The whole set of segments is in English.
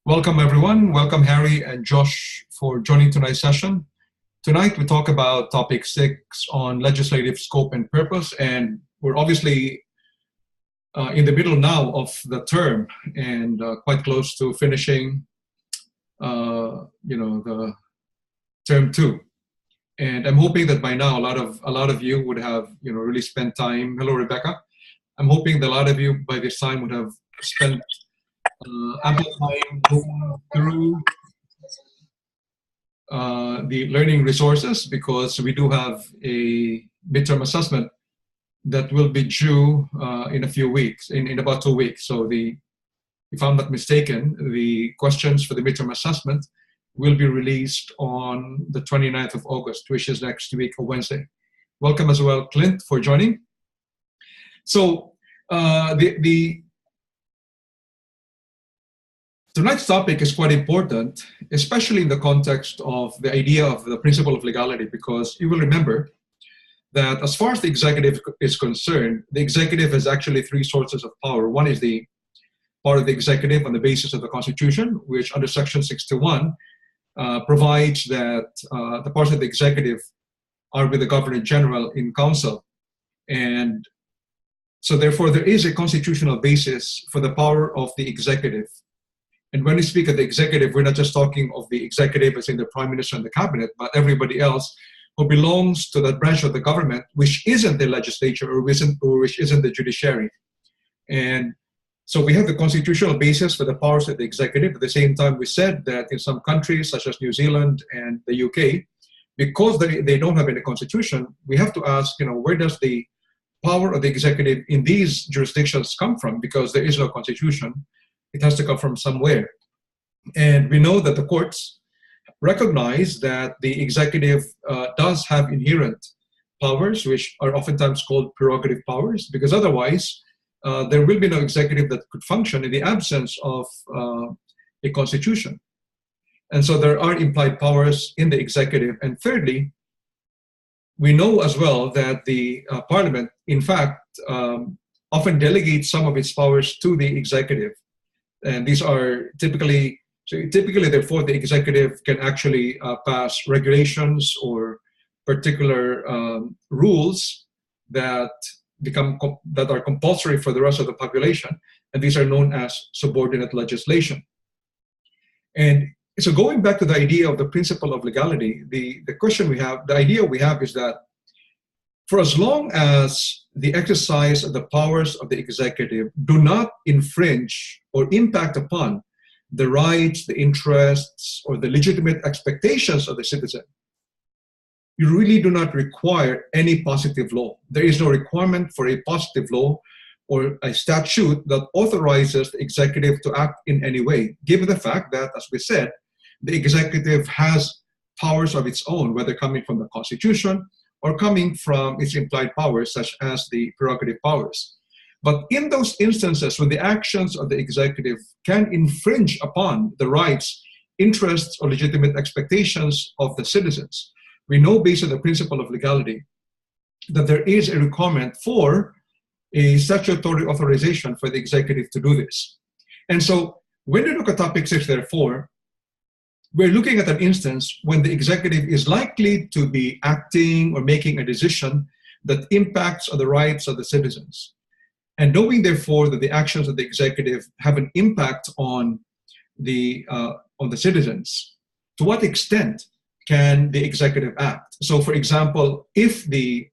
Welcome everyone. Welcome Harry and Josh for joining tonight's session. Tonight we talk about topic 6 on legislative scope and purpose, and we're obviously in the middle now of the term and quite close to finishing the term 2. And I'm hoping that by now a lot of you would have really spent time. Hello Rebecca. I'm hoping that a lot of you by this time would have spent ample time going through the learning resources, because we do have a midterm assessment that will be due in a few weeks, in about 2 weeks. So if I'm not mistaken, the questions for the midterm assessment will be released on the 29th of August, which is next week, or Wednesday. Welcome as well, Clint, for joining. So tonight's topic is quite important, especially in the context of the idea of the principle of legality, because you will remember that as far as the executive is concerned, the executive has actually 3 sources of power. One is the part of the executive on the basis of the Constitution, which under Section 61 provides that the parts of the executive are with the Governor General in council. And so therefore there is a constitutional basis for the power of the executive. And when we speak of the executive, we're not just talking of the executive as in the Prime Minister and the Cabinet, but everybody else who belongs to that branch of the government, which isn't the legislature or which isn't the judiciary. And so we have the constitutional basis for the powers of the executive. At the same time, we said that in some countries, such as New Zealand and the UK, because they don't have any constitution, we have to ask, where does the power of the executive in these jurisdictions come from? Because there is no constitution. It has to come from somewhere. And we know that the courts recognize that the executive does have inherent powers, which are oftentimes called prerogative powers, because otherwise there will be no executive that could function in the absence of a constitution. And so there are implied powers in the executive. And thirdly, we know as well that the parliament, in fact, often delegates some of its powers to the executive. And these are typically, therefore, the executive can actually pass regulations or particular rules that are compulsory for the rest of the population, and these are known as subordinate legislation. And so, going back to the idea of the principle of legality, the idea we have is that for as long as the exercise of the powers of the executive do not infringe or impact upon the rights, the interests, or the legitimate expectations of the citizen, you really do not require any positive law. There is no requirement for a positive law or a statute that authorizes the executive to act in any way, given the fact that, as we said, the executive has powers of its own, whether coming from the Constitution or coming from its implied powers, such as the prerogative powers. But in those instances when the actions of the executive can infringe upon the rights, interests, or legitimate expectations of the citizens, we know based on the principle of legality that there is a requirement for a statutory authorization for the executive to do this. And so when you look at topic 6, therefore, we're looking at an instance when the executive is likely to be acting or making a decision that impacts on the rights of the citizens. And knowing, therefore, that the actions of the executive have an impact on the citizens, to what extent can the executive act? So, for example, if the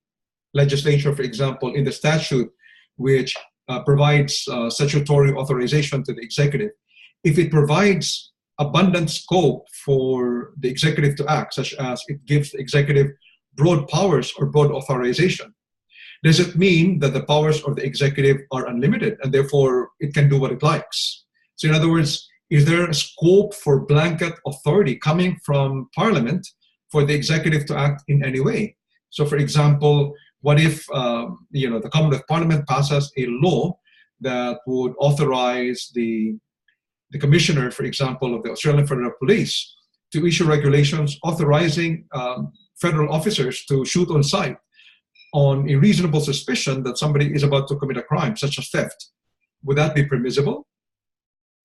legislature, for example, in the statute, which provides statutory authorization to the executive, if it provides abundant scope for the executive to act, such as it gives the executive broad powers or broad authorization, does it mean that the powers of the executive are unlimited and therefore it can do what it likes? So in other words, is there a scope for blanket authority coming from Parliament for the executive to act in any way? So for example, what if the Commonwealth Parliament passes a law that would authorize the commissioner, for example, of the Australian Federal Police to issue regulations authorizing federal officers to shoot on sight on a reasonable suspicion that somebody is about to commit a crime, such as theft? Would that be permissible?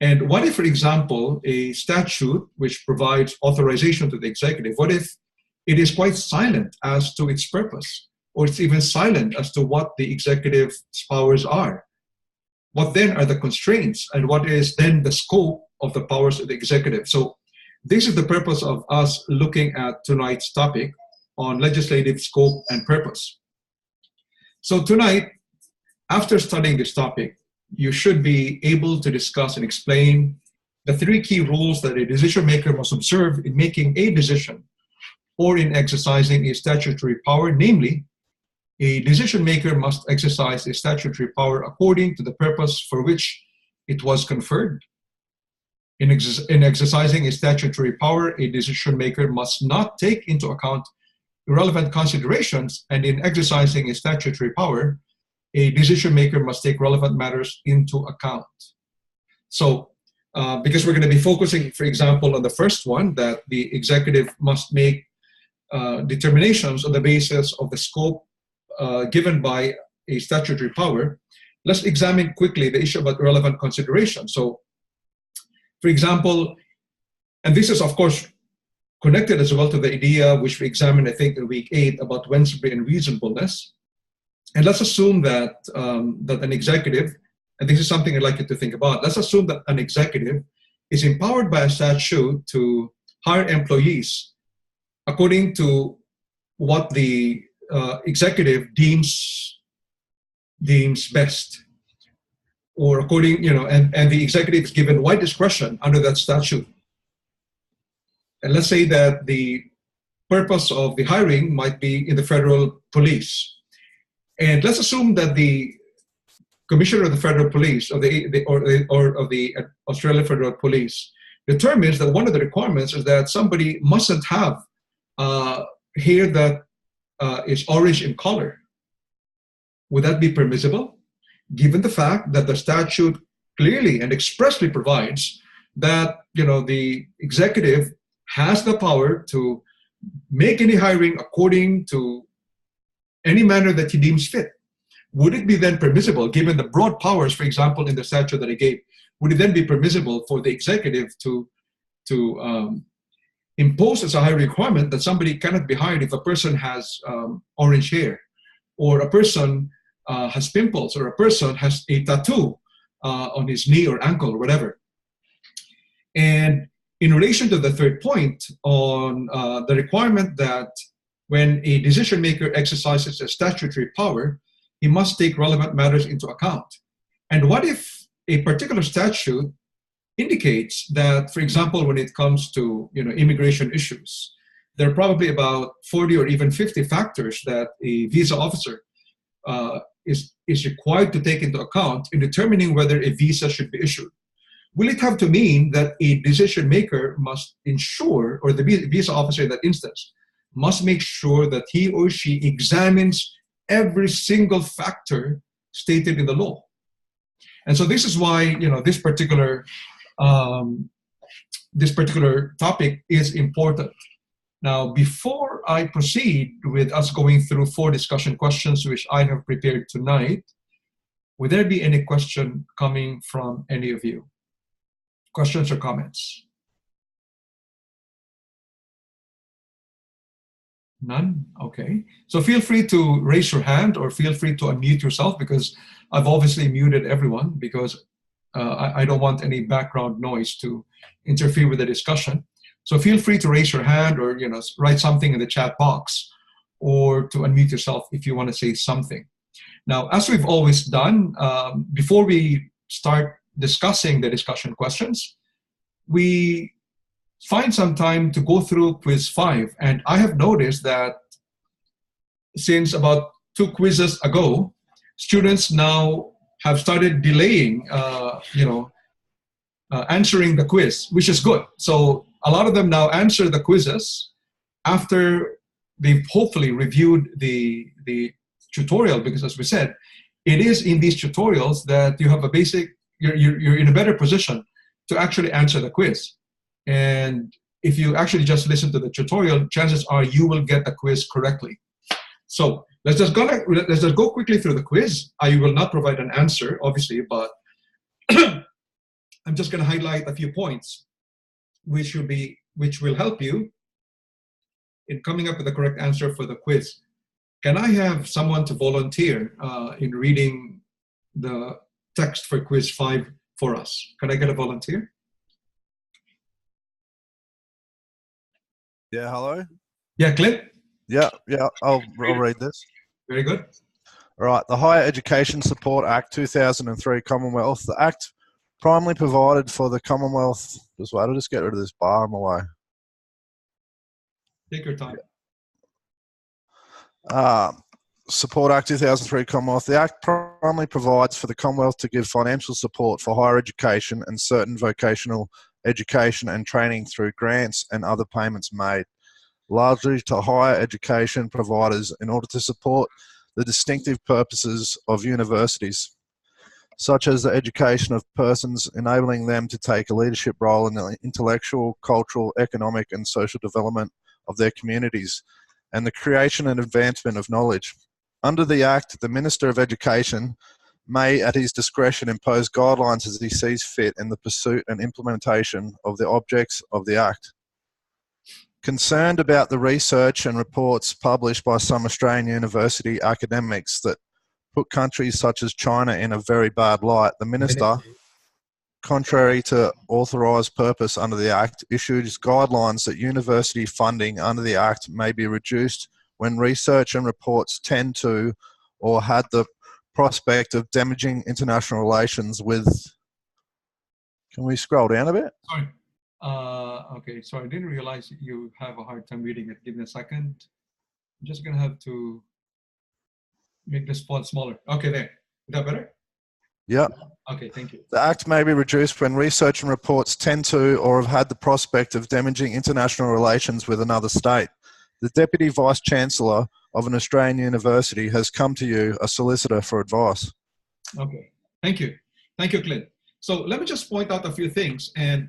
And what if, for example, a statute which provides authorization to the executive, what if it is quite silent as to its purpose, or it's even silent as to what the executive's powers are? What then are the constraints, and what is then the scope of the powers of the executive? So this is the purpose of us looking at tonight's topic on legislative scope and purpose. So tonight, after studying this topic, you should be able to discuss and explain the three key rules that a decision maker must observe in making a decision or in exercising a statutory power. Namely, a decision maker must exercise a statutory power according to the purpose for which it was conferred. In exercising a statutory power, a decision maker must not take into account irrelevant considerations, and in exercising a statutory power, a decision maker must take relevant matters into account. So, because we're going to be focusing, for example, on the first one, that the executive must make determinations on the basis of the scope given by a statutory power, let's examine quickly the issue about relevant consideration. So, for example, and this is, of course, connected as well to the idea which we examined, I think, in week 8 about Wednesday and reasonableness. And let's assume that that an executive, and this is something I'd like you to think about, let's assume that an executive is empowered by a statute to hire employees according to what the executive deems best, or according, and the executive is given wide discretion under that statute. And let's say that the purpose of the hiring might be in the federal police. And let's assume that the Commissioner of the Federal Police or of the Australian Federal Police determines that one of the requirements is that somebody mustn't have hair that is orange in color. Would that be permissible, given the fact that the statute clearly and expressly provides that the executive has the power to make any hiring according to any manner that he deems fit? Would it be then permissible, given the broad powers, for example, in the statute that he gave, would it then be permissible for the executive to impose as a hiring requirement that somebody cannot be hired if a person has orange hair, or a person has pimples, or a person has a tattoo on his knee or ankle or whatever? And in relation to the third point on the requirement that when a decision maker exercises a statutory power, he must take relevant matters into account. And what if a particular statute indicates that, for example, when it comes to immigration issues, there are probably about 40 or even 50 factors that a visa officer is required to take into account in determining whether a visa should be issued? Will it have to mean that a decision maker must ensure, or the visa officer in that instance, must make sure that he or she examines every single factor stated in the law? And so this is why this particular topic is important. Now, before I proceed with us going through 4 discussion questions which I have prepared tonight, would there be any question coming from any of you? Questions or comments? None? Okay. So feel free to raise your hand or feel free to unmute yourself, because I've obviously muted everyone because I don't want any background noise to interfere with the discussion. So feel free to raise your hand or write something in the chat box, or to unmute yourself if you want to say something. Now, as we've always done, before we start discussing the discussion questions, we find some time to go through quiz 5. And I have noticed that since about 2 quizzes ago, students now have started delaying, answering the quiz, which is good. So a lot of them now answer the quizzes after they've hopefully reviewed the tutorial, because as we said, it is in these tutorials that you have a basic, you're in a better position to actually answer the quiz. And if you actually just listen to the tutorial, chances are you will get the quiz correctly. So let's just go quickly through the quiz. I will not provide an answer, obviously, but I'm just going to highlight a few points which will help you in coming up with the correct answer for the quiz. Can I have someone to volunteer in reading the text for quiz 5 for us? Can I get a volunteer? Yeah, hello? Yeah, Clint? Yeah, I'll read this. Very good. All right, the Higher Education Support Act 2003 Commonwealth. The Act primarily provided for the Commonwealth. Just wait, I'll just get rid of this bar on my way. Take your time. Support Act 2003 Commonwealth. The Act primarily provides for the Commonwealth to give financial support for higher education and certain vocational education and training through grants and other payments made, largely to higher education providers in order to support the distinctive purposes of universities, such as the education of persons, enabling them to take a leadership role in the intellectual, cultural, economic and social development of their communities, and the creation and advancement of knowledge. Under the Act, the Minister of Education may, at his discretion, impose guidelines as he sees fit in the pursuit and implementation of the objects of the Act. Concerned about the research and reports published by some Australian university academics that put countries such as China in a very bad light, the Minister, contrary to authorised purpose under the Act, issues guidelines that university funding under the Act may be reduced when research and reports tend to or had the prospect of damaging international relations with... Can we scroll down a bit? Sorry. Okay, so I didn't realize you have a hard time reading it. Give me a second. I'm just going to have to make this font smaller. Okay, there. Is that better? Yeah. Okay, thank you. The Act may be reduced when research and reports tend to or have had the prospect of damaging international relations with another state. The Deputy Vice-Chancellor of an Australian university has come to you, a solicitor, for advice. Okay, thank you. Thank you, Clint. So let me just point out a few things, and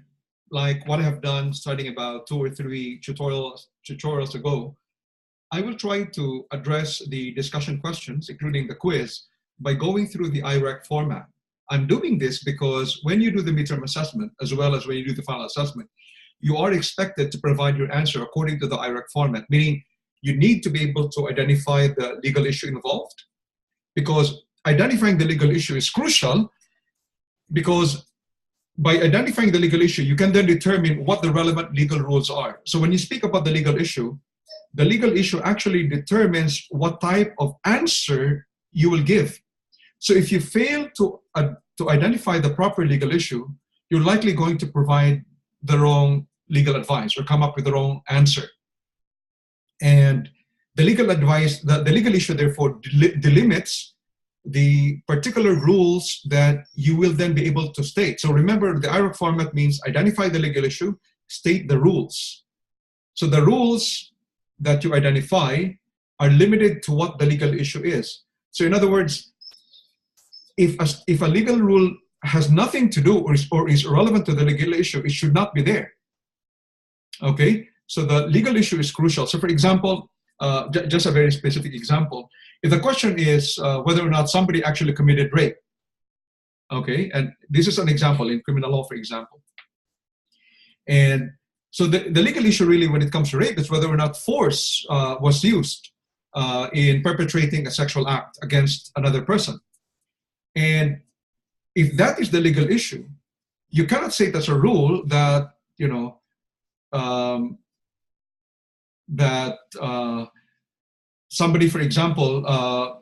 like what I have done starting about 2 or 3 tutorials ago, I will try to address the discussion questions, including the quiz, by going through the IRAC format. I'm doing this because when you do the midterm assessment, as well as when you do the final assessment, you are expected to provide your answer according to the IRAC format, meaning you need to be able to identify the legal issue involved, because identifying the legal issue is crucial, because by identifying the legal issue, you can then determine what the relevant legal rules are. So when you speak about the legal issue actually determines what type of answer you will give. So if you fail to identify the proper legal issue, you're likely going to provide the wrong legal advice or come up with the wrong answer. And the legal advice, the legal issue therefore delimits the particular rules that you will then be able to state. So remember, the IRAC format means identify the legal issue, state the rules. So the rules that you identify are limited to what the legal issue is. So in other words, if a legal rule has nothing to do or is irrelevant to the legal issue, it should not be there. Okay, so the legal issue is crucial. So for example, just a very specific example, if the question is whether or not somebody actually committed rape, okay, and this is an example in criminal law, for example. And so the legal issue really when it comes to rape is whether or not force was used in perpetrating a sexual act against another person. And if that is the legal issue, you cannot say that's a rule that, you know, somebody, for example,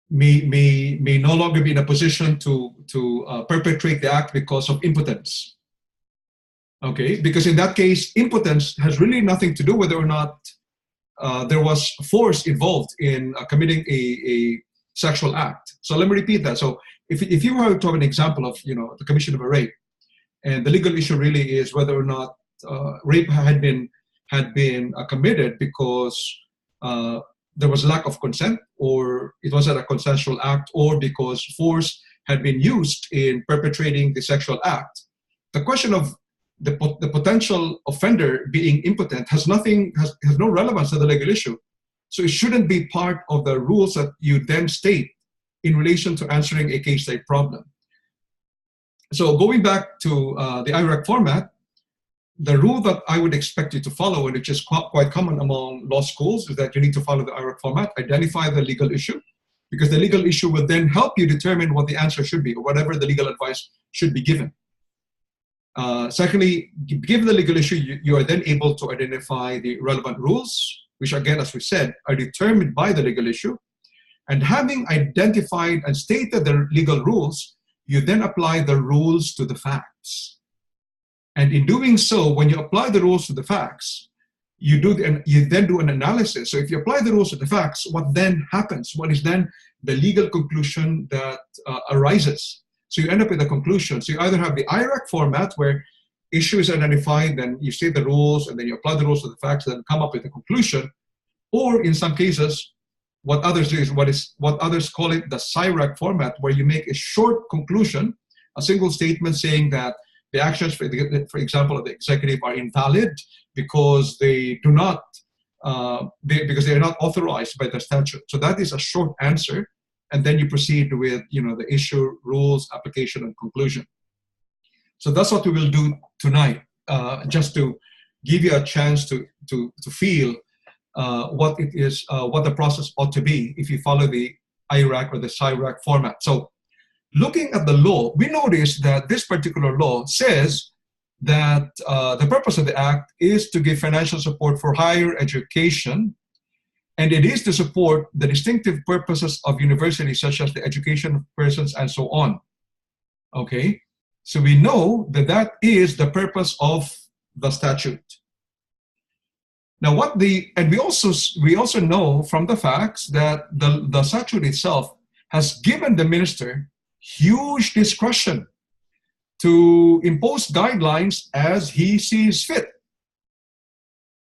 may no longer be in a position to perpetrate the act because of impotence. Okay, because in that case, impotence has really nothing to do whether or not there was force involved in committing a sexual act. So let me repeat that. So if you were to have an example of, you know, the commission of a rape, and the legal issue really is whether or not rape had been committed because there was lack of consent, or it wasn't a consensual act, or because force had been used in perpetrating the sexual act. The question of the potential offender being impotent has no relevance to the legal issue. So it shouldn't be part of the rules that you then state in relation to answering a case-type problem. So going back to the IRAC format, the rule that I would expect you to follow, and which is quite common among law schools, is that you need to follow the IRAC format, identify the legal issue, because the legal issue will then help you determine what the answer should be, or whatever the legal advice should be given. Secondly, given the legal issue, you are then able to identify the relevant rules, which again, as we said, are determined by the legal issue. And having identified and stated the legal rules, you then apply the rules to the facts. And in doing so, when you apply the rules to the facts, you then do an analysis. So if you apply the rules to the facts, what then happens? What is then the legal conclusion that arises? So you end up with a conclusion. So you either have the IRAC format where issue is identified, then you state the rules, and then you apply the rules to the facts, and then come up with a conclusion. Or in some cases, what others do is what others call it the CIRAC format, where you make a short conclusion, a single statement saying that the actions, for example, of the executive are invalid because they do not, because they are not authorized by the statute. So that is a short answer, and then you proceed with the issue, rules, application, and conclusion. So that's what we will do tonight, just to give you a chance to feel what it is, what the process ought to be if you follow the IRAC or the CIRAC format. So looking at the law, we notice that this particular law says that the purpose of the act is to give financial support for higher education, and it is to support the distinctive purposes of universities, such as the education of persons and so on. Okay, so we know that that is the purpose of the statute. Now, we also know from the facts that the statute itself has given the minister huge discretion to impose guidelines as he sees fit.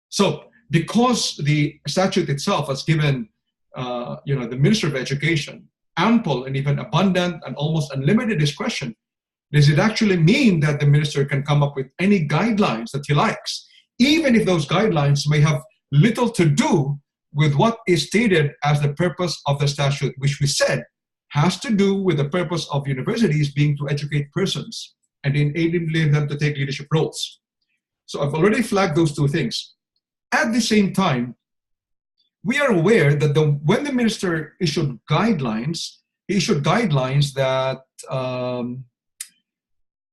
So, because the statute itself has given, the Minister of Education ample and even abundant and almost unlimited discretion, does it actually mean that the minister can come up with any guidelines that he likes, even if those guidelines may have little to do with what is stated as the purpose of the statute, which we said has to do with the purpose of universities being to educate persons and enabling them to take leadership roles? So I've already flagged those two things. At the same time, we are aware that when the minister issued guidelines, he issued guidelines that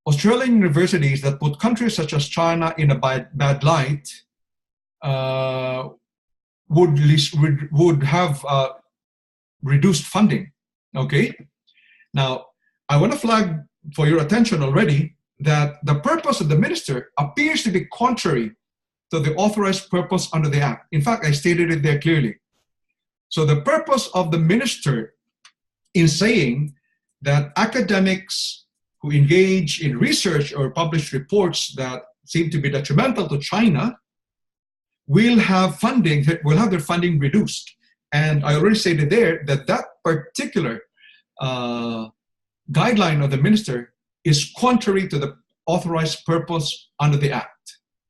Australian universities that put countries such as China in a bad light would have reduced funding. Okay? Now, I want to flag for your attention already that the purpose of the minister appears to be contrary to the authorized purpose under the Act. In fact, I stated it there clearly. So the purpose of the minister in saying that academics who engage in research or publish reports that seem to be detrimental to China will have their funding reduced. And I already stated there that that particular guideline of the minister is contrary to the authorized purpose under the Act.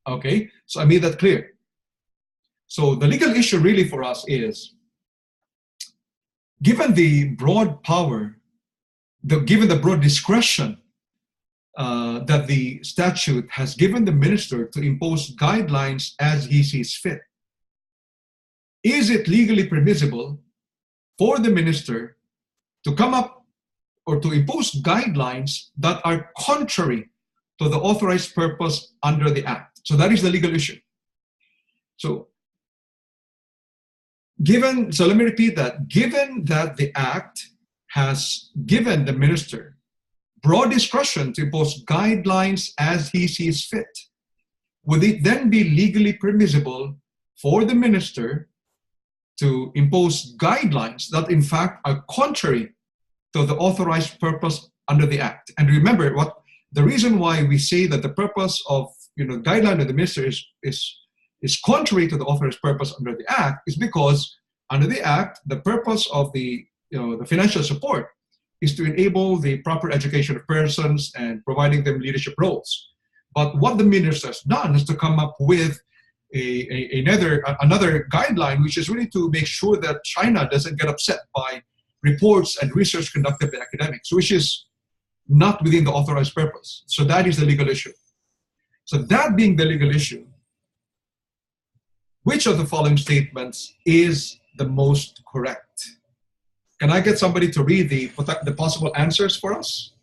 Okay, so I made that clear. So the legal issue really for us is, given the broad power, given the broad discretion that the statute has given the minister to impose guidelines as he sees fit, is it legally permissible for the minister to come up or to impose guidelines that are contrary to the authorized purpose under the Act? So that is the legal issue. So let me repeat that. Given that the Act has given the minister broad discretion to impose guidelines as he sees fit, would it then be legally permissible for the minister to impose guidelines that in fact are contrary to the authorized purpose under the Act? And remember, the reason why we say that the purpose of guideline of the minister is contrary to the authorized purpose under the Act is because under the Act, the purpose of the financial support is to enable the proper education of persons and providing them leadership roles. But what the minister has done is to come up with another guideline, which is really to make sure that China doesn't get upset by reports and research conducted by academics, which is not within the authorized purpose. So that is the legal issue. So that being the legal issue, which of the following statements is the most correct? Can I get somebody to read the possible answers for us?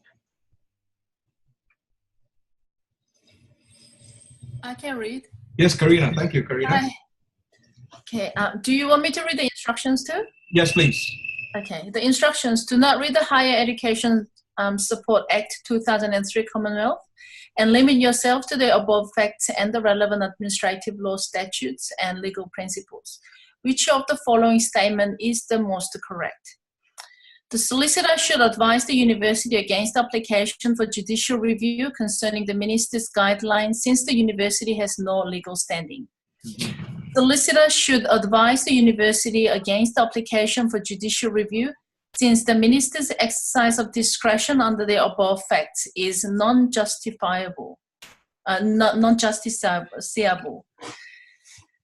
I can read. Yes, Karina. Thank you, Karina. Hi. Okay. Do you want me to read the instructions too? Yes, please. Okay. The instructions: do not read the Higher Education Support Act 2003 Commonwealth, and limit yourself to the above facts and the relevant administrative law statutes and legal principles. Which of the following statement is the most correct? The solicitor should advise the university against application for judicial review concerning the minister's guidelines since the university has no legal standing. Solicitor should advise the university against application for judicial review since the minister's exercise of discretion under the above facts is non-justiciable.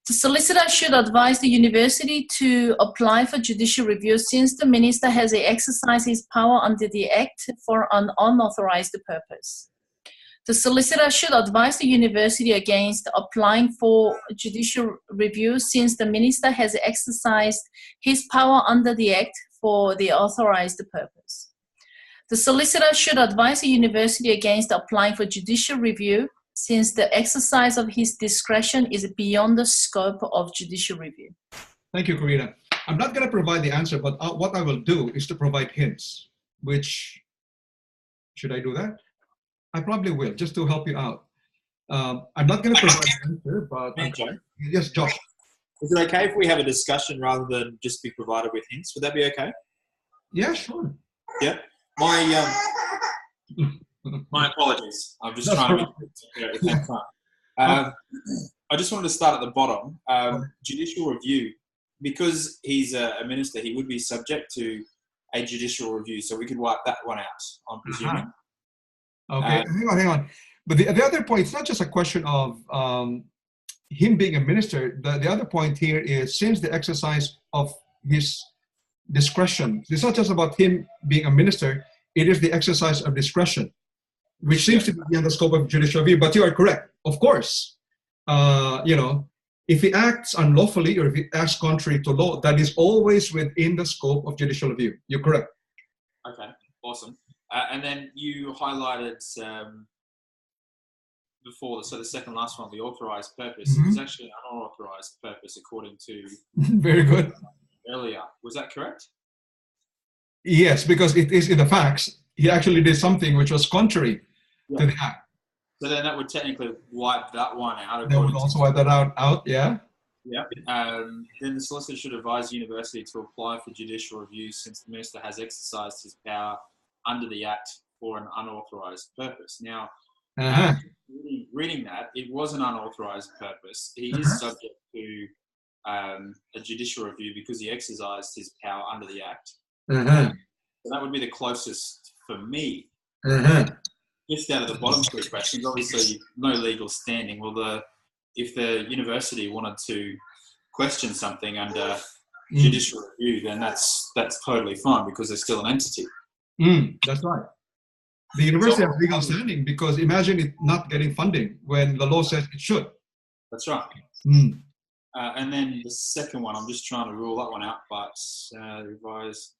The solicitor should advise the university to apply for judicial review since the minister has exercised his power under the Act for an unauthorized purpose. The solicitor should advise the university against applying for judicial review since the minister has exercised his power under the Act for the authorized purpose. The solicitor should advise the university against applying for judicial review since the exercise of his discretion is beyond the scope of judicial review. Thank you, Karina. I'm not going to provide the answer, but what I will do is to provide hints, which, should I do that? I probably will, just to help you out. I'm not going to provide the answer, but... Yes, Josh. Is it okay if we have a discussion rather than just be provided with hints? Would that be okay? Yeah, sure. Yeah. My apologies. I'm just trying to at the same time. I just wanted to start at the bottom. Judicial review, because he's a minister, he would be subject to a judicial review. So we could wipe that one out, I'm presuming. Okay, hang on. But the other point, it's not just a question of him being a minister. The other point here is since the exercise of his discretion, it's not just about him being a minister, it is the exercise of discretion, which seems to be beyond the scope of judicial review. But you are correct. Of course, if he acts unlawfully or if he acts contrary to law, that is always within the scope of judicial review. You're correct. Okay, awesome. And then you highlighted before, so the second last one, the authorized purpose. Mm-hmm. It was actually an unauthorized purpose according to very good earlier. Was that correct? Yes, because it is in the facts. He actually did something which was contrary to the act. So then that would technically wipe that one out. That would also wipe that out, yeah. Yeah. Then the solicitor should advise the university to apply for judicial review since the minister has exercised his power under the Act for an unauthorized purpose. Now, reading that, it was an unauthorized purpose. He is subject to a judicial review because he exercised his power under the Act. So that would be the closest for me. Just out of the bottom three questions, obviously no legal standing. Well, if the university wanted to question something under judicial review, then that's totally fine because they're still an entity. That's right. The university has legal standing because imagine it not getting funding when the law says it should. That's right. And then the second one, I'm just trying to rule that one out, but revise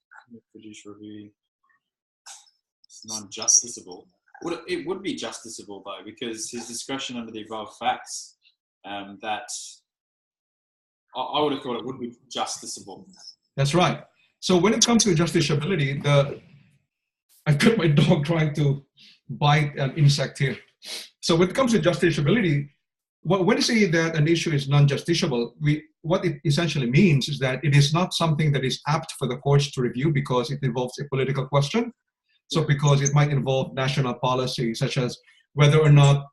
judicial review. It's non-justiciable. It would be justiciable though, because his discretion under the above facts, that I would have thought it would be justiciable. That's right. So when it comes to justiciability, I've got my dog trying to bite an insect here. So when it comes to justiciability, when you say that an issue is non-justiciable, what it essentially means is that it is not something that is apt for the courts to review because it involves a political question. So because it might involve national policy, such as whether or not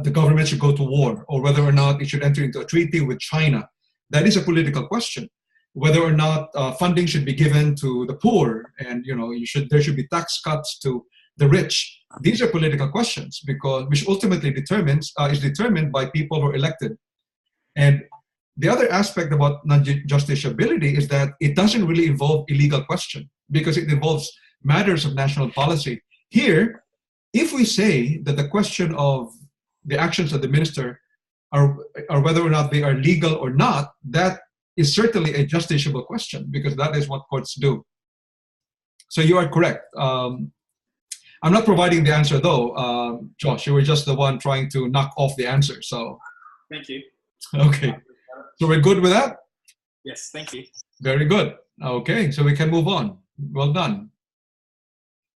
the government should go to war or whether or not it should enter into a treaty with China. That is a political question. Whether or not funding should be given to the poor and there should be tax cuts to the rich. These are political questions which ultimately is determined by people who are elected. And the other aspect about non-justiciability is that it doesn't really involve a legal question because it involves matters of national policy. Here, if we say that the question of the actions of the minister are whether or not they are legal or not, that is certainly a justiciable question because that is what courts do. So you are correct. I'm not providing the answer though, Josh. You were just the one trying to knock off the answer. So thank you. Okay. So we're good with that? Yes, thank you. Very good. Okay, so we can move on. Well done.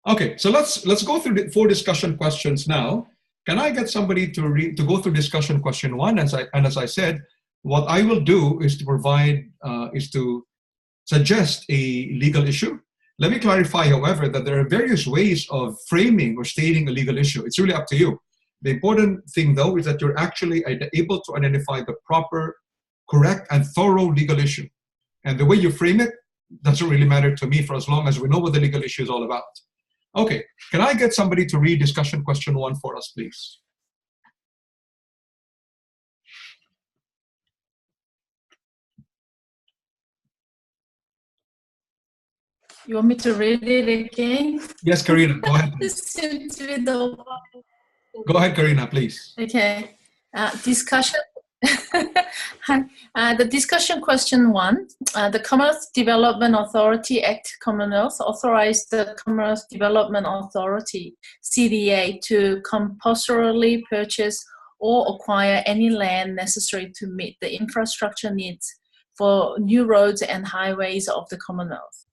Okay, so let's go through the 4 discussion questions now. Can I get somebody to go through discussion question 1? As I said, what I will do is to suggest a legal issue. Let me clarify, however, that there are various ways of framing or stating a legal issue. It's really up to you. The important thing, though, is that you're actually able to identify the proper, correct, and thorough legal issue. And the way you frame it doesn't really matter to me for as long as we know what the legal issue is all about. Okay, can I get somebody to read discussion question 1 for us, please? You want me to read it again? Yes, Karina, go ahead. This seems to be the one. Go ahead, Karina, please. Okay. Discussion. The discussion question 1. The Commonwealth Development Authority Act Commonwealth authorized the Commonwealth Development Authority, CDA, to compulsorily purchase or acquire any land necessary to meet the infrastructure needs for new roads and highways of the Commonwealth.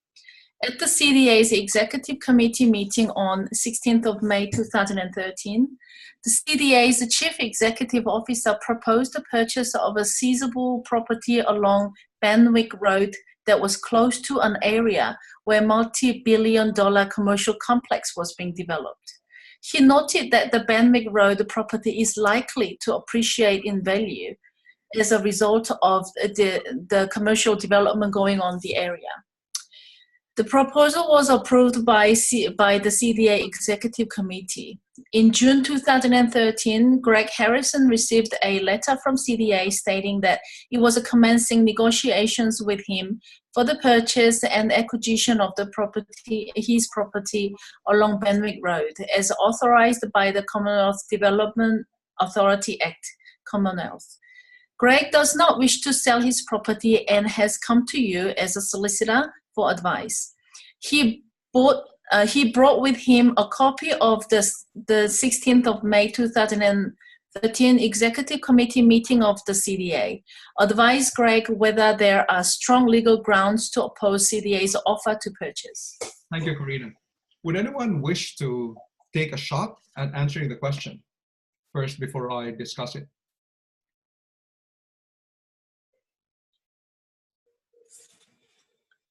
At the CDA's Executive Committee meeting on 16th of May 2013, the CDA's Chief Executive Officer proposed the purchase of a seizable property along Banwick Road that was close to an area where multi-billion-dollar commercial complex was being developed. He noted that the Banwick Road property is likely to appreciate in value as a result of the commercial development going on in the area. The proposal was approved by the CDA Executive Committee. In June 2013, Greg Harrison received a letter from CDA stating that it was commencing negotiations with him for the purchase and acquisition of his property along Banwick Road, as authorized by the Commonwealth Development Authority Act, Commonwealth. Greg does not wish to sell his property and has come to you as a solicitor for advice. He brought with him a copy of the 16th of May 2013 Executive Committee meeting of the CDA. Advise Greg whether there are strong legal grounds to oppose CDA's offer to purchase. Thank you, Karina. Would anyone wish to take a shot at answering the question first before I discuss it?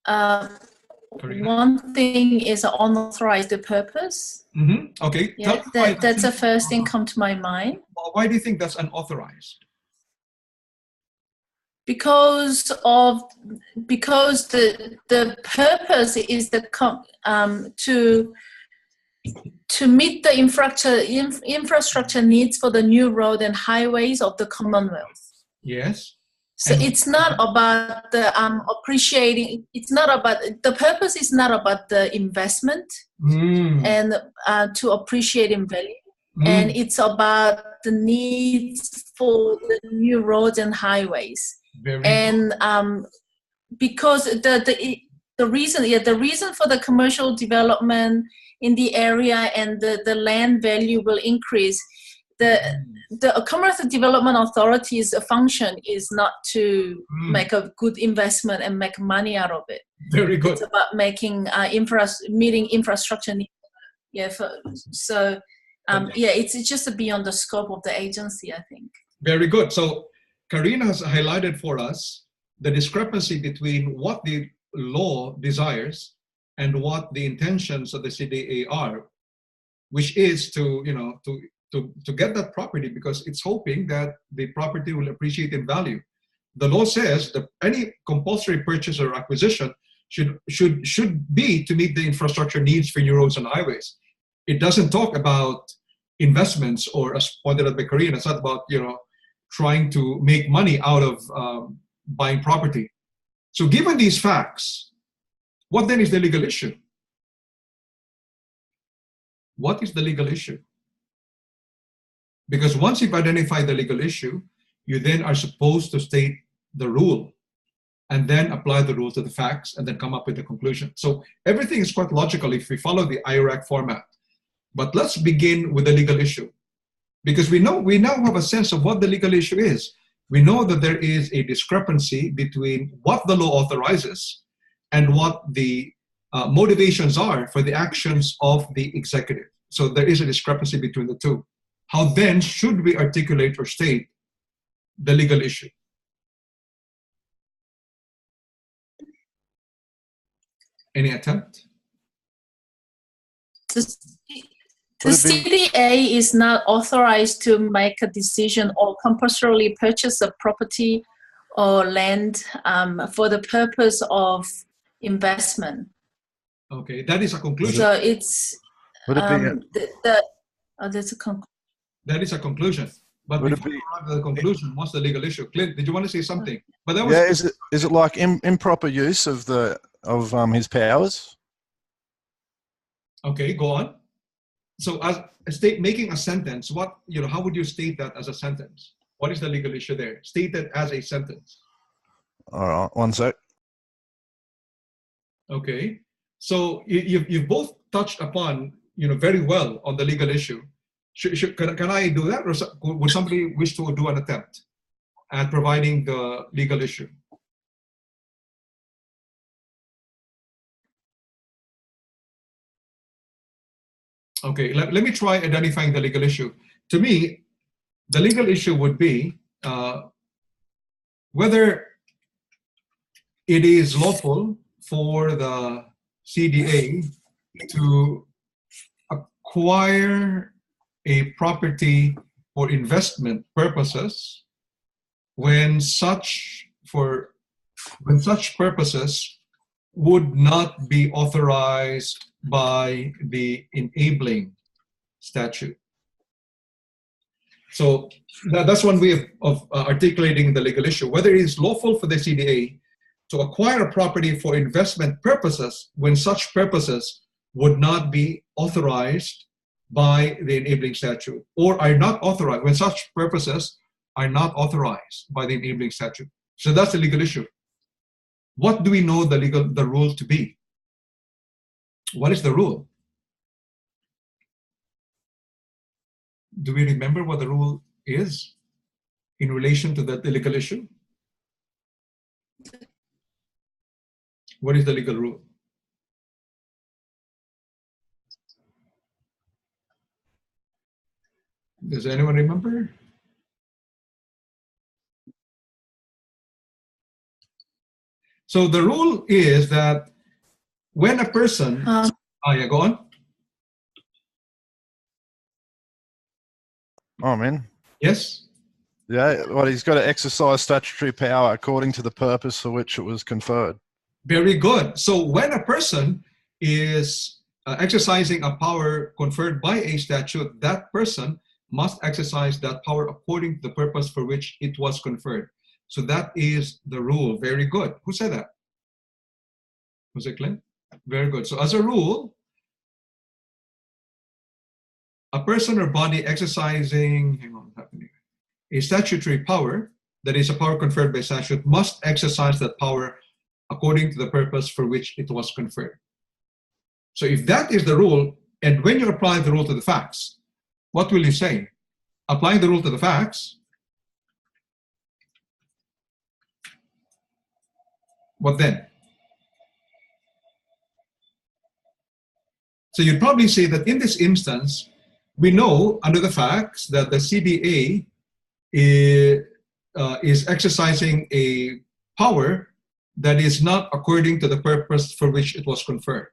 One thing is unauthorized purpose. Mm-hmm. Okay. Yeah, that's the first thing come to my mind. Well, why do you think that's unauthorized? Because the purpose is to meet the infrastructure needs for the new road and highways of the Commonwealth. Yes. So it's not about the appreciating. It's not about the purpose. Is not about the investment and to appreciate in value, and it's about the needs for the new roads and highways. Because the reason for the commercial development in the area and the land value will increase. The Commonwealth Development Authority's function is not to make a good investment and make money out of it. Very good. It's about making meeting infrastructure needs. Yeah. It's just beyond the scope of the agency, I think. Very good. So Karina has highlighted for us the discrepancy between what the law desires and what the intentions of the CDA are, which is to get that property because it's hoping that the property will appreciate in value. The law says that any compulsory purchase or acquisition should be to meet the infrastructure needs for new roads and highways. It doesn't talk about investments or, as pointed out by Karina, it's not about trying to make money out of buying property. So given these facts, what then is the legal issue? What is the legal issue? Because once you've identified the legal issue, you then are supposed to state the rule and then apply the rule to the facts and then come up with a conclusion. So everything is quite logical if we follow the IRAC format. But let's begin with the legal issue, because we now have a sense of what the legal issue is. We know that there is a discrepancy between what the law authorizes and what the motivations are for the actions of the executive. So there is a discrepancy between the two. How then should we articulate or state the legal issue? Any attempt? The CDA is not authorized to make a decision or compulsorily purchase a property or land for the purpose of investment. Okay, that is a conclusion. So it's that's a conclusion. That is a conclusion. But before we arrive at the conclusion, what's the legal issue? Clint, did you want to say something? But that was is it like improper use of his powers? Okay, go on. So as making a sentence, how would you state that as a sentence? What is the legal issue there? State it as a sentence. All right, one sec. Okay, so you've both touched upon very well on the legal issue. Can I do that, or would somebody wish to do an attempt at providing the legal issue? Okay, let me try identifying the legal issue. To me, the legal issue would be whether it is lawful for the CDA to acquire a property for investment purposes when such purposes would not be authorized by the enabling statute. So that's one way of articulating the legal issue, whether it is lawful for the CDA to acquire a property for investment purposes when such purposes would not be authorized by the enabling statute, or are not authorized when such purposes are not authorized by the enabling statute. So that's the legal issue. What do we know the rule to be? What is the rule? Do we remember what the rule is in relation to the legal issue? What is the legal rule? Does anyone remember? So the rule is that when a person, yeah, go on. Oh, man. Yes. Yeah, well, he's got to exercise statutory power according to the purpose for which it was conferred. Very good. So when a person is exercising a power conferred by a statute, that person must exercise that power according to the purpose for which it was conferred. So that is the rule. Very good. Who said that? Was it Clint? Very good. So as a rule, a person or body exercising, a statutory power, that is a power conferred by statute, must exercise that power according to the purpose for which it was conferred. So if that is the rule, and when you apply the rule to the facts, what will you say? Applying the rule to the facts, what then? So you'd probably say that in this instance, we know under the facts that the CDA is exercising a power that is not according to the purpose for which it was conferred,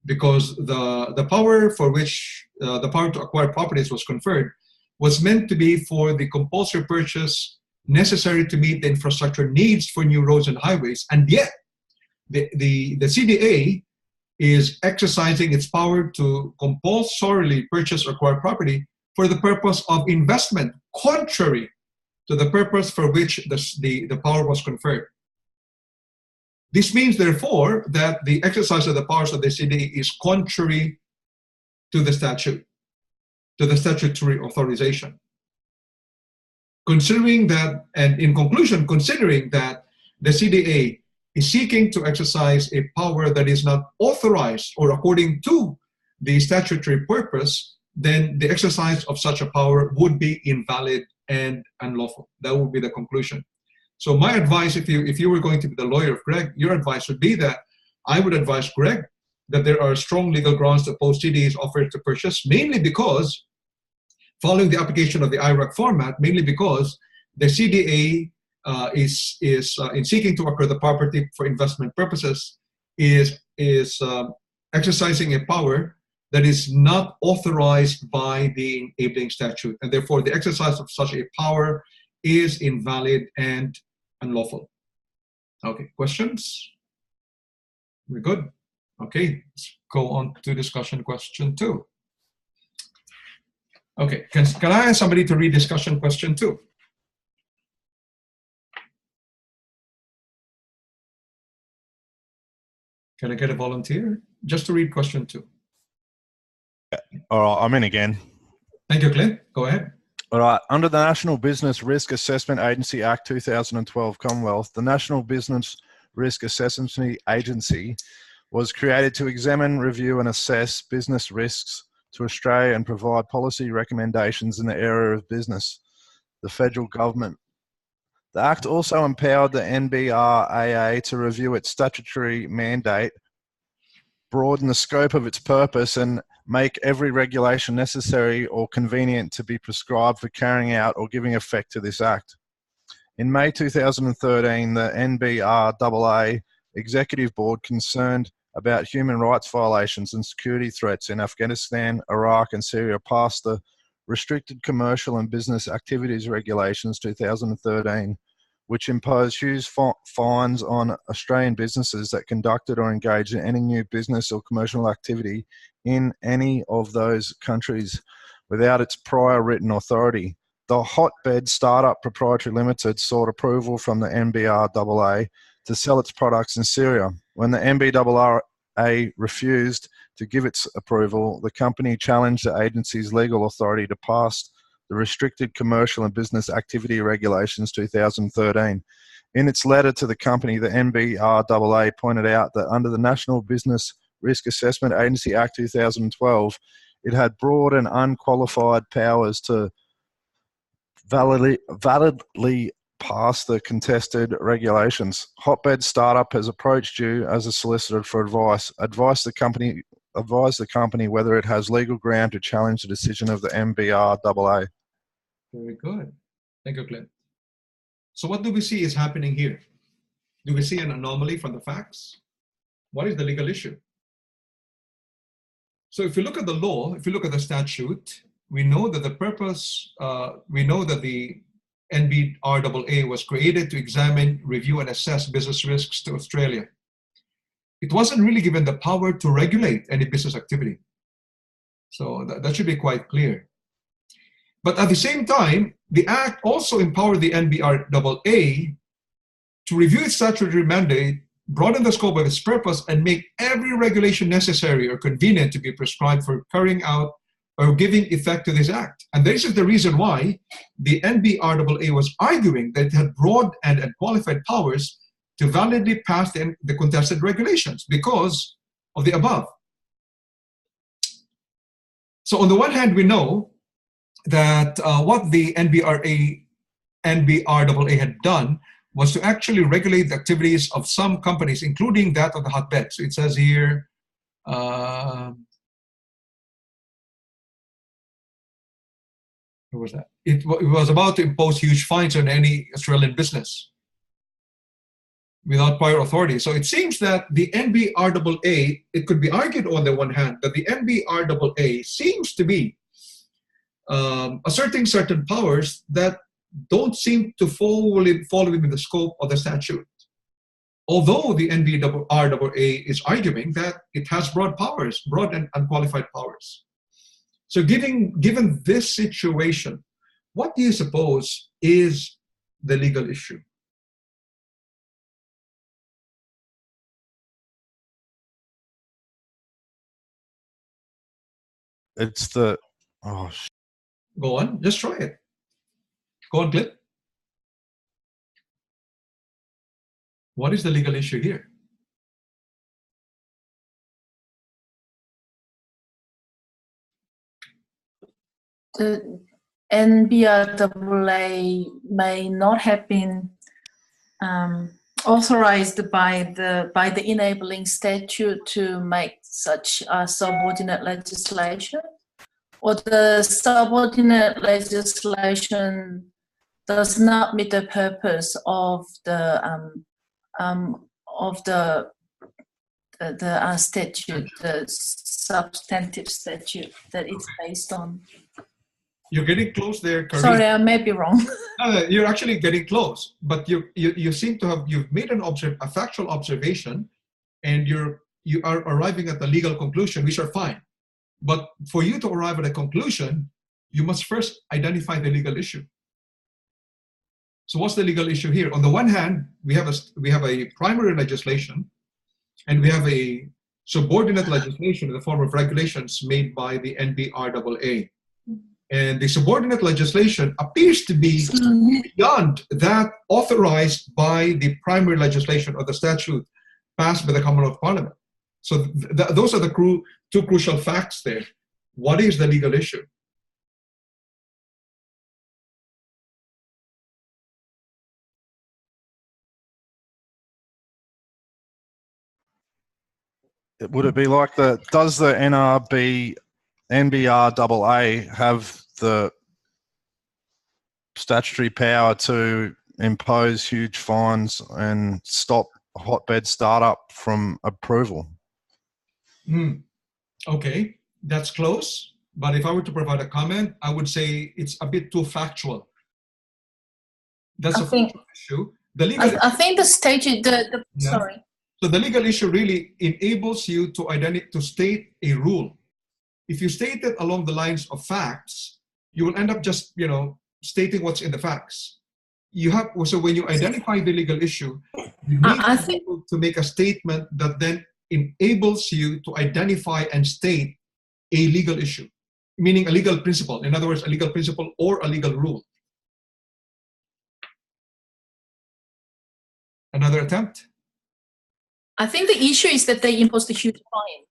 because the power for which the power to acquire properties was conferred was meant to be for the compulsory purchase necessary to meet the infrastructure needs for new roads and highways, and yet the CDA is exercising its power to compulsorily purchase or acquire property for the purpose of investment, contrary to the purpose for which the power was conferred. This means, therefore, that the exercise of the powers of the CDA is contrary to the statute, to the statutory authorization. Considering that, and in conclusion, considering that the CDA is seeking to exercise a power that is not authorized or according to the statutory purpose, then the exercise of such a power would be invalid and unlawful. That would be the conclusion. So my advice, if you were going to be the lawyer of Greg, your advice would be that I would advise Greg that there are strong legal grounds to oppose CDA's offer to purchase, mainly because, following the application of the IRAC format, mainly because the CDA is in seeking to acquire the property for investment purposes is exercising a power that is not authorized by the enabling statute, and therefore the exercise of such a power is invalid and unlawful. Okay, questions? We're good? Okay, let's go on to discussion question 2. Okay, can I ask somebody to read discussion question 2? Can I get a volunteer just to read question 2? All right, I'm in again. Thank you, Clint. Go ahead. All right. Under the National Business Risk Assessment Agency Act 2012 Commonwealth, the National Business Risk Assessment Agency was created to examine, review, and assess business risks to Australia and provide policy recommendations in the area of business, the federal government. The Act also empowered the NBRAA to review its statutory mandate, broaden the scope of its purpose, and make every regulation necessary or convenient to be prescribed for carrying out or giving effect to this Act. In May 2013, the NBRAA Executive Board, concerned about human rights violations and security threats in Afghanistan, Iraq, and Syria, passed the Restricted Commercial and Business Activities Regulations 2013, which impose huge fines on Australian businesses that conducted or engaged in any new business or commercial activity in any of those countries without its prior written authority. The Hotbed Startup Proprietary Limited sought approval from the NBRAA to sell its products in Syria. When the NBRAA refused to give its approval, the company challenged the agency's legal authority to pass the Restricted Commercial and Business Activity Regulations 2013. In its letter to the company, the NBRAA pointed out that under the National Business Risk Assessment Agency Act 2012, it had broad and unqualified powers to validly pass the contested regulations. Hotbed Startup has approached you as a solicitor for advice. Advise the company whether it has legal ground to challenge the decision of the NBRAA. Very good. Thank you, Clint. So what do we see is happening here? Do we see an anomaly from the facts? What is the legal issue? So if you look at the law, if you look at the statute, we know that the purpose, we know that the NBRAA was created to examine, review, and assess business risks to Australia. It wasn't really given the power to regulate any business activity. So that should be quite clear. But at the same time, the Act also empowered the NBRAA to review its statutory mandate, broaden the scope of its purpose, and make every regulation necessary or convenient to be prescribed for carrying out or giving effect to this Act. And this is the reason why the NBRAA was arguing that it had broad and unqualified powers to validly pass the contested regulations because of the above. So on the one hand, we know that what the NBRAA had done was to actually regulate the activities of some companies, including that of the Hotbed. So it says here, what was that? It was about to impose huge fines on any Australian business without prior authority. So it seems that the NBRAA, it could be argued on the one hand that the NBRAA seems to be asserting certain powers that don't seem to fall within the scope of the statute. Although the NBRAA is arguing that it has broad powers, broad and unqualified powers. So given this situation, what do you suppose is the legal issue? It's the, Go on, just try it. Go on, Clip. What is the legal issue here? The NBRAA may not have been authorized by the enabling statute to make such subordinate legislation, or the subordinate legislation does not meet the purpose of the statute, the substantive statute that it's based on. You're getting close there, Karine. Sorry, I may be wrong. No, you're actually getting close, but you seem to have, you've made a factual observation, and you are arriving at the legal conclusion, which are fine. But for you to arrive at a conclusion, you must first identify the legal issue. So what's the legal issue here? On the one hand, we have a primary legislation, and we have a subordinate legislation in the form of regulations made by the NBRAA. And the subordinate legislation appears to be beyond that authorized by the primary legislation or the statute passed by the Commonwealth Parliament. So those are the two crucial facts there. What is the legal issue? would it be like does the NBRAA have the statutory power to impose huge fines and stop hotbed startup from approval? Okay, that's close. But if I were to provide a comment, I would say it's a bit too factual. That's a factual issue. I think the statute, sorry. So the legal issue really enables you to state a rule. If you state it along the lines of facts, you will end up just, stating what's in the facts. So when you identify the legal issue, you need to be able to make a statement that then enables you to identify and state a legal issue, meaning a legal principle. In other words, a legal principle or a legal rule. Another attempt? I think the issue is that they imposed a huge fine.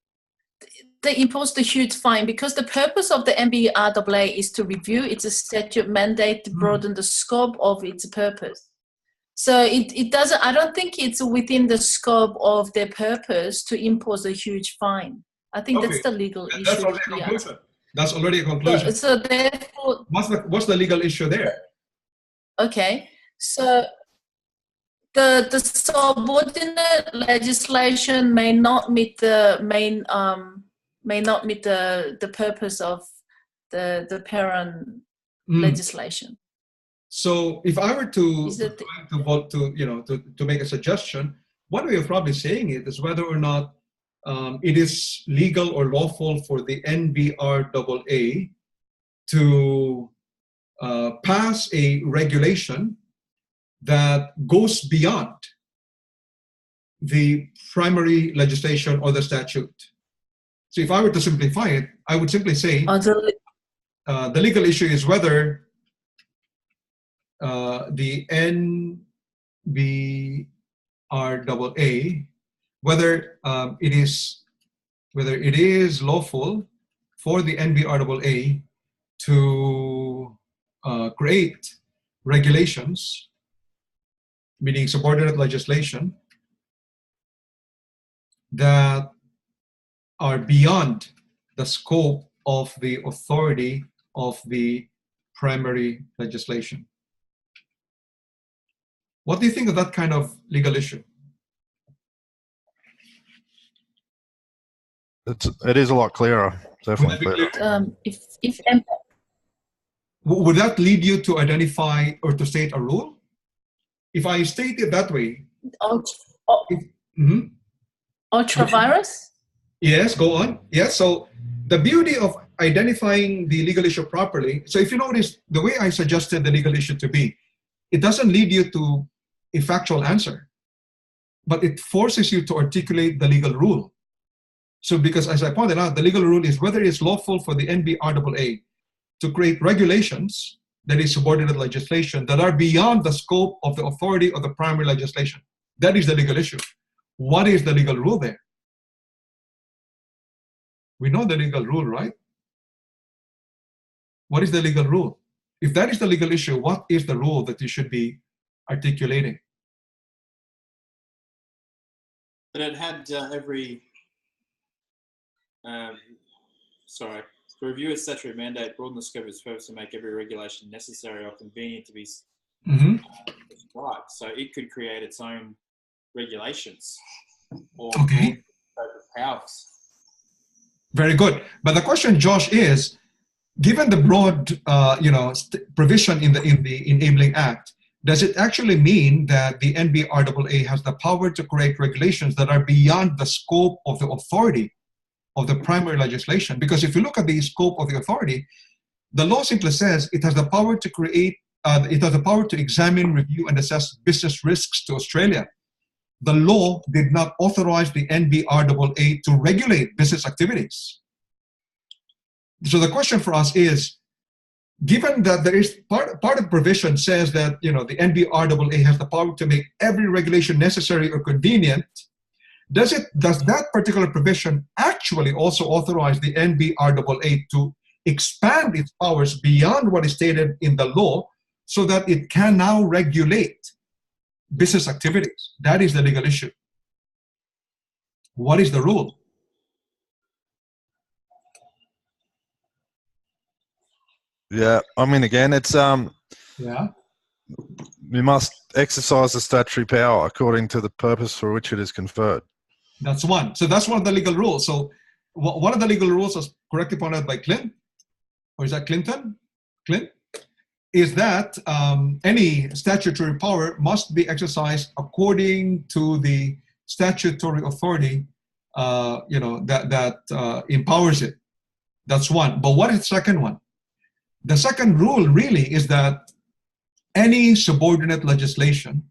They imposed a huge fine because the purpose of the NBRAA is to review its statute mandate to broaden the scope of its purpose. So it doesn't, I don't think it's within the scope of their purpose to impose a huge fine. I think that's the legal issue. That's already a conclusion. That's already a conclusion. So therefore, what's the legal issue there? Okay, so the subordinate legislation may not meet the the purpose of the parent legislation. So if I were to make a suggestion, one way of probably saying it is whether or not it is legal or lawful for the NBRAA to pass a regulation that goes beyond the primary legislation or the statute. So if I were to simplify it, I would simply say the legal issue is whether the NBRAA, whether it is lawful for the NBRAA to create regulations, meaning subordinate legislation, that are beyond the scope of the authority of the primary legislation. What do you think of that kind of legal issue? It is a lot clearer, definitely clearer. Would that lead you to identify or to state a rule? If I state it that way. Ultravirus? Yes, go on. Yes, so the beauty of identifying the legal issue properly, so if you notice, the way I suggested the legal issue to be, it doesn't lead you to a factual answer, but it forces you to articulate the legal rule. So because, as I pointed out, the legal rule is whether it's lawful for the NBRAA to create regulations, that is subordinate legislation, that are beyond the scope of the authority of the primary legislation. That is the legal issue. What is the legal rule there? We know the legal rule, right? What is the legal rule? If that is the legal issue, what is the rule that you should be articulating? But it had every, sorry, to review its statutory mandate, broaden the scope of its purpose to make every regulation necessary or convenient to be prescribed. So it could create its own regulations or okay. powers. Very good. But the question, Josh, is, given the broad, provision in the Enabling Act, does it actually mean that the NBRAA has the power to create regulations that are beyond the scope of the authority of the primary legislation? Because if you look at the scope of the authority, the law simply says it has the power to create, it has the power to examine, review, and assess business risks to Australia. The law did not authorize the NBRAA to regulate business activities. So the question for us is, given that there is part of the provision says that the NBRAA has the power to make every regulation necessary or convenient, does that particular provision actually also authorize the NBRAA to expand its powers beyond what is stated in the law so that it can now regulate business activities? That is the legal issue. What is the rule? Yeah, I mean, again, it's yeah. We must exercise the statutory power according to the purpose for which it is conferred. That's one. So that's one of the legal rules. So one of the legal rules, as correctly pointed out by Clint, or is that Clinton? Clint? Is that any statutory power must be exercised according to the statutory authority, that empowers it. That's one. But what is the second one? The second rule really is that any subordinate legislation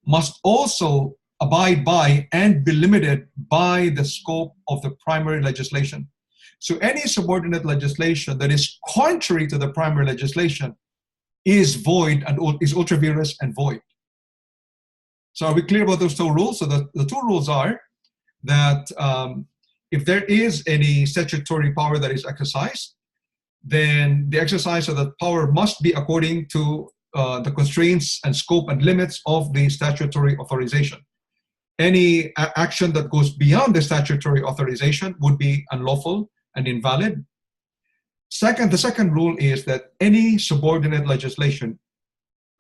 must also abide by and be limited by the scope of the primary legislation. So any subordinate legislation that is contrary to the primary legislation is void and is ultra vires and void. So are we clear about those two rules? So the two rules are that if there is any statutory power that is exercised, then the exercise of that power must be according to the constraints and scope and limits of the statutory authorization. Any action that goes beyond the statutory authorization would be unlawful and invalid. The second rule is that any subordinate legislation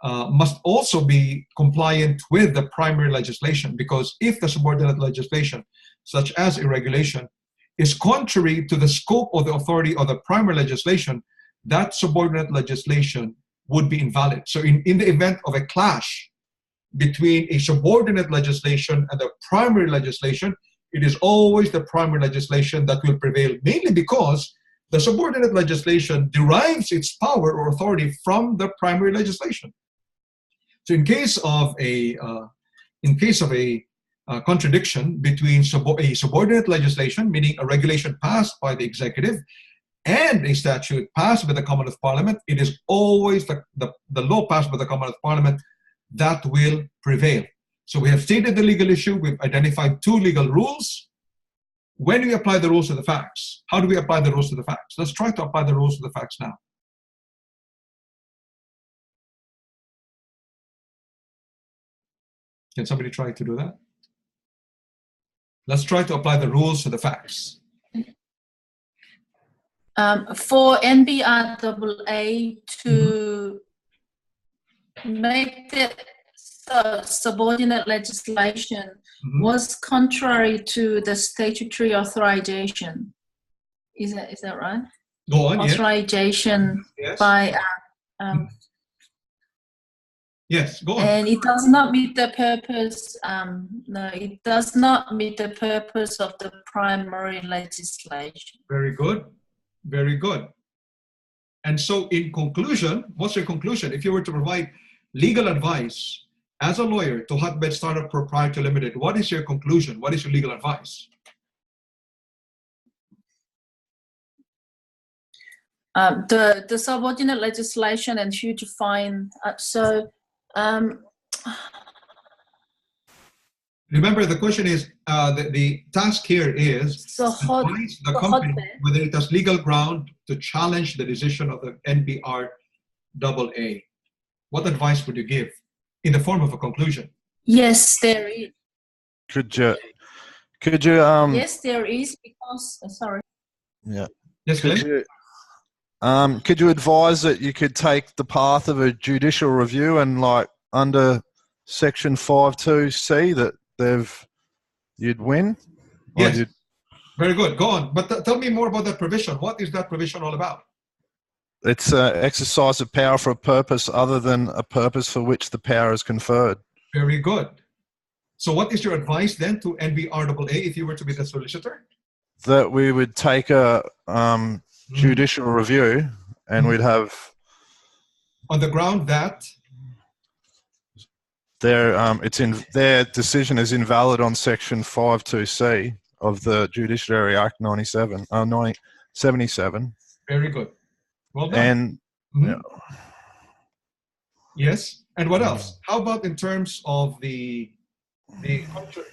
must also be compliant with the primary legislation, because if the subordinate legislation, such as a regulation, is contrary to the scope of the authority of the primary legislation, that subordinate legislation would be invalid. So in the event of a clash between a subordinate legislation and the primary legislation, it is always the primary legislation that will prevail, mainly because the subordinate legislation derives its power or authority from the primary legislation. So in case of a contradiction between a subordinate legislation, meaning a regulation passed by the executive, and a statute passed by the Commonwealth Parliament, it is always the law passed by the Commonwealth Parliament that will prevail. So we have stated the legal issue, we've identified two legal rules. When we apply the rules to the facts, how do we apply the rules to the facts? Let's try to apply the rules to the facts now. Can somebody try to do that? Let's try to apply the rules to the facts. For NBRAA to make the subordinate legislation was contrary to the statutory authorization. Is that right? Go on. Authorization, yes. By yes, go on. And it does not meet the purpose. No, it does not meet the purpose of the primary legislation. Very good. Very good. And so in conclusion, what's your conclusion? If you were to provide legal advice as a lawyer to Hotbed Startup Proprietary Limited, what is your conclusion? What is your legal advice? The subordinate legislation and huge fine. Remember, the question is, the task here is advise the company whether it has legal ground to challenge the decision of the NBR-AA. What advice would you give in the form of a conclusion? Yes, there is. Could you? Yes, there is, because sorry. Yeah. Yes, could you advise that you could take the path of a judicial review and, like, under Section 5.2c that you'd win? Yes. Very good. Go on. But tell me more about that provision. What is that provision all about? It's exercise of power for a purpose other than a purpose for which the power is conferred. Very good. So what is your advice then to NBR-AA if you were to be the solicitor? That we would take a judicial review, and we'd have, on the ground that their decision is invalid on Section 5.2c of the Judiciary Act 1977. Very good. Well done. And yeah. Yes. And what else? How about in terms of the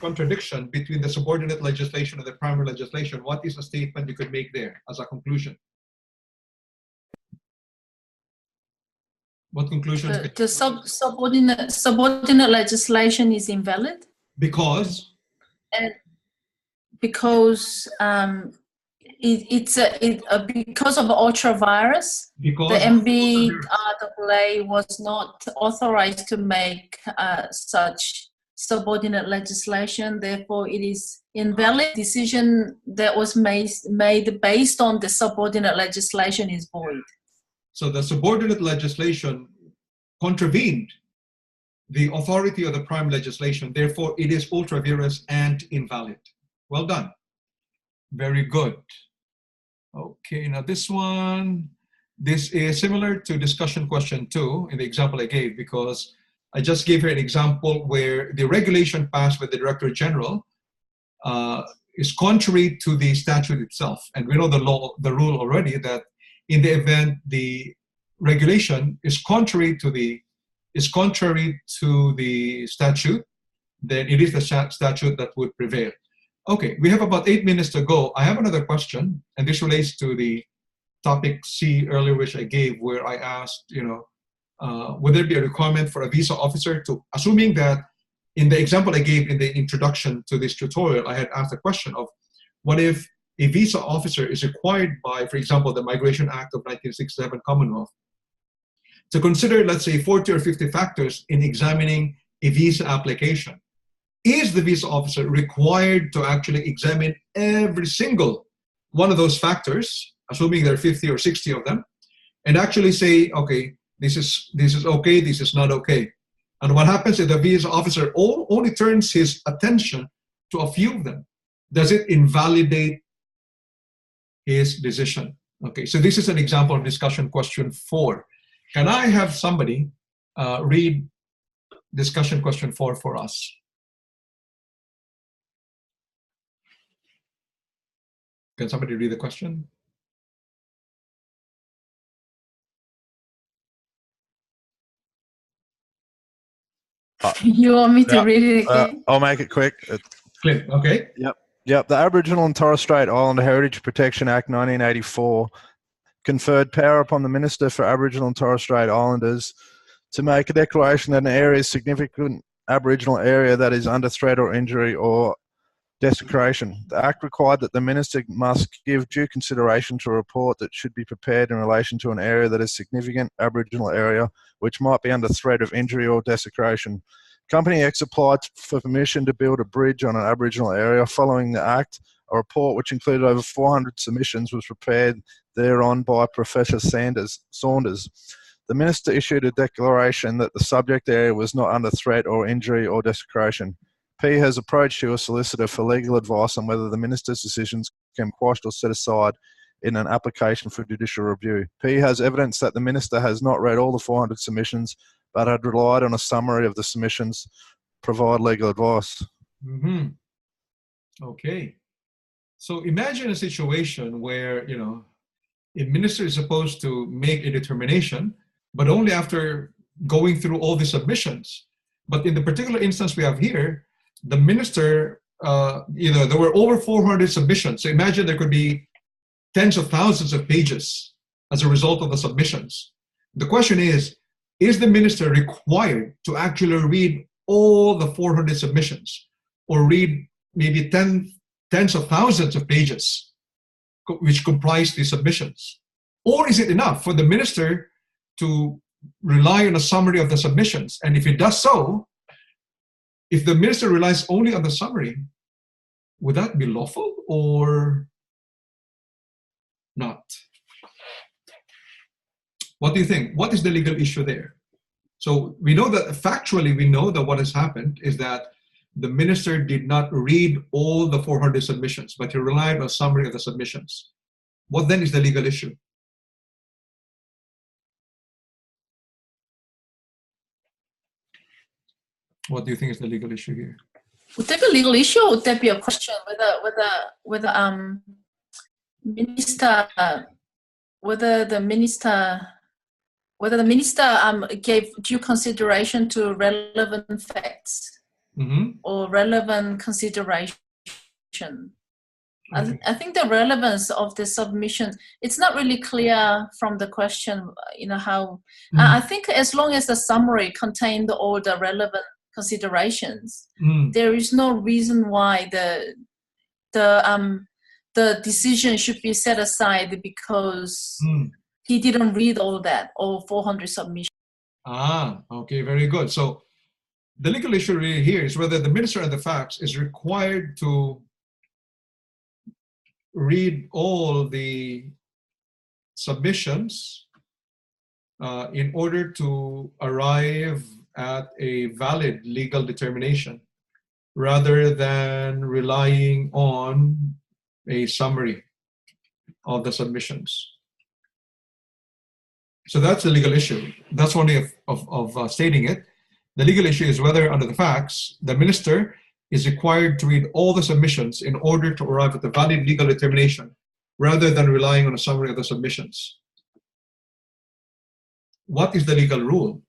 contradiction between the subordinate legislation and the primary legislation? What is a statement you could make there as a conclusion? What conclusions? The subordinate legislation is invalid because because because of ultravirus. Because the NBRAA was not authorized to make such subordinate legislation. Therefore, it is invalid. Decision that was made based on the subordinate legislation is void. So the subordinate legislation contravened the authority of the prime legislation. Therefore, it is ultra-virus and invalid. Well done. Very good. Okay, now this is similar to discussion question 2 in the example I gave, because I just gave her an example where the regulation passed by the Director General is contrary to the statute itself. And we know the rule already that in the event the regulation is contrary to the statute, then it is the statute that would prevail. Okay, we have about 8 minutes to go. I have another question, and this relates to the topic C earlier, which I gave, where I asked, would there be a requirement for a visa officer to, assuming that in the example I gave in the introduction to this tutorial, I had asked a question of what if a visa officer is required by, for example, the Migration Act of 1967 Commonwealth to consider, let's say, 40 or 50 factors in examining a visa application. Is the visa officer required to actually examine every single one of those factors, assuming there are 50 or 60 of them, and actually say, okay, this is okay, this is not okay? And what happens if the visa officer only turns his attention to a few of them? Does it invalidate his decision? Okay, so this is an example of discussion question 4. Can I have somebody read discussion question 4 for us? Can somebody read the question? You want me to read it again? I'll make it quick. Clip, okay. Yep. The Aboriginal and Torres Strait Islander Heritage Protection Act 1984 conferred power upon the Minister for Aboriginal and Torres Strait Islanders to make a declaration that an area is significant Aboriginal area that is under threat or injury or desecration. The Act required that the Minister must give due consideration to a report that should be prepared in relation to an area that is significant Aboriginal area which might be under threat of injury or desecration. Company X applied for permission to build a bridge on an Aboriginal area. Following the Act, a report which included over 400 submissions was prepared thereon by Professor Saunders. The Minister issued a declaration that the subject area was not under threat or injury or desecration. P has approached your solicitor for legal advice on whether the Minister's decisions can be quashed or set aside in an application for judicial review. P has evidence that the Minister has not read all the 400 submissions but had relied on a summary of the submissions. Provide legal advice. Okay. So imagine a situation where, a minister is supposed to make a determination, but only after going through all the submissions. But in the particular instance we have here, the minister, there were over 400 submissions. So imagine there could be tens of thousands of pages as a result of the submissions. The question is the minister required to actually read all the 400 submissions, or read maybe tens of thousands of pages which comprise the submissions? Or is it enough for the minister to rely on a summary of the submissions? And if it does so, if the minister relies only on the summary, would that be lawful or not? What do you think? What is the legal issue there? So we know that factually, we know that what has happened is that the minister did not read all the 400 submissions, but he relied on a summary of the submissions. What then is the legal issue? What do you think is the legal issue here? Would there be a legal issue, or would there be a question whether the minister gave due consideration to relevant facts or relevant consideration? Okay. I think the relevance of the submission, it's not really clear from the question, how, I think as long as the summary contained all the relevant considerations, there is no reason why the decision should be set aside because he didn't read all 400 submissions. Okay, very good. So the legal issue really here is whether the minister and the facts is required to read all the submissions in order to arrive at a valid legal determination, rather than relying on a summary of the submissions. So that's the legal issue. That's one way of stating it. The legal issue is whether, under the facts, the minister is required to read all the submissions in order to arrive at a valid legal determination, rather than relying on a summary of the submissions. What is the legal rule?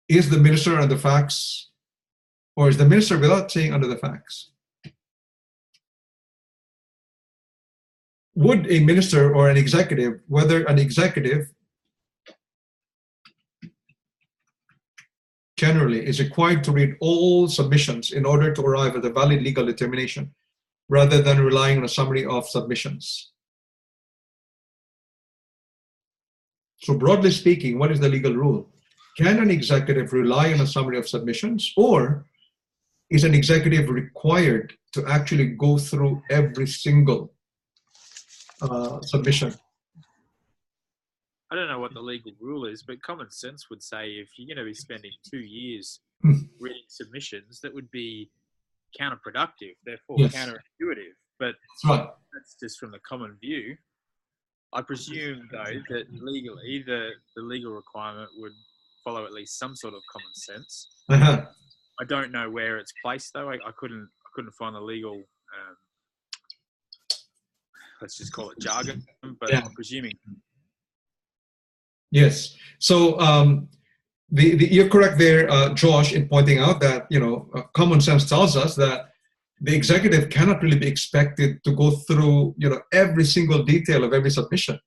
Is the minister under the facts, or is the minister without saying under the facts? Would a minister or an executive, whether an executive generally is required to read all submissions in order to arrive at a valid legal determination, rather than relying on a summary of submissions? So broadly speaking, what is the legal rule? Can an executive rely on a summary of submissions, or is an executive required to actually go through every single submission? I don't know what the legal rule is, but common sense would say if you're going to be spending 2 years reading submissions, that would be counterproductive, therefore counterintuitive. But that's just from the common view. I presume, though, that legally the legal requirement would follow at least some sort of common sense. I don't know where it's placed, though. I couldn't find the legal, let's just call it jargon, but I'm presuming. Yes. So you're correct there, Josh, in pointing out that common sense tells us that the executive cannot really be expected to go through every single detail of every submission,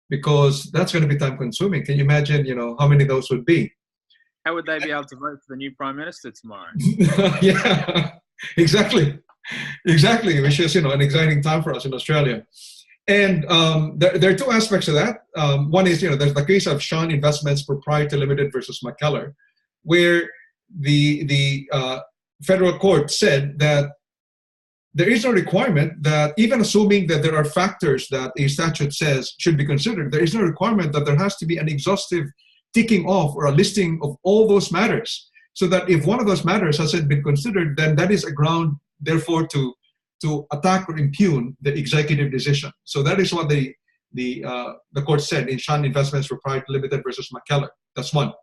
because that's going to be time consuming. Can you imagine how many of those would be? How would they be able to vote for the new Prime Minister tomorrow? Yeah, exactly, which is an exciting time for us in Australia. And there are two aspects to that. One is, there's the case of Sean Investments Proprietary Limited versus McKellar, where the federal court said that there is no requirement that, even assuming that there are factors that a statute says should be considered, there is no requirement that there has to be an exhaustive ticking off or a listing of all those matters, so that if one of those matters hasn't been considered, then that is a ground, therefore, to attack or impugn the executive decision. So that is what the court said in Sean Investments Proprietary Limited versus McKellar. That's one.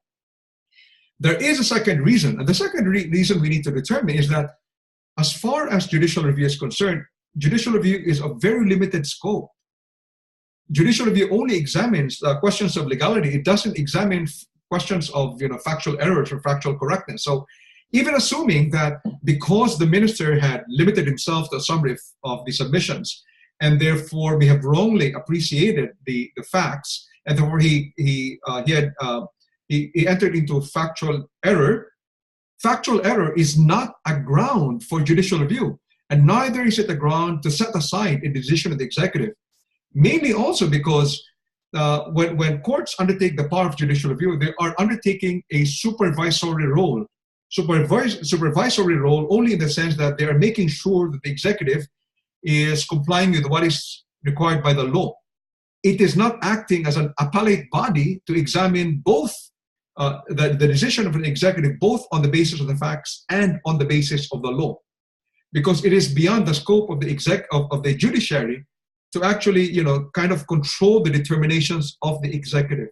There is a second reason, and the second reason we need to determine is that, as far as judicial review is concerned, judicial review is of very limited scope. judicial review only examines questions of legality. It doesn't examine questions of factual errors or factual correctness. So even assuming that because the minister had limited himself to a summary of the submissions, and therefore we have wrongly appreciated the facts, and therefore he entered into factual error. Factual error is not a ground for judicial review, and neither is it a ground to set aside a decision of the executive. Mainly also because when courts undertake the power of judicial review, they are undertaking a supervisory role. Supervisory role only in the sense that they are making sure that the executive is complying with what is required by the law. It is not acting as an appellate body to examine both the decision of an executive, both on the basis of the facts and on the basis of the law, because it is beyond the scope of the judiciary to actually kind of control the determinations of the executive.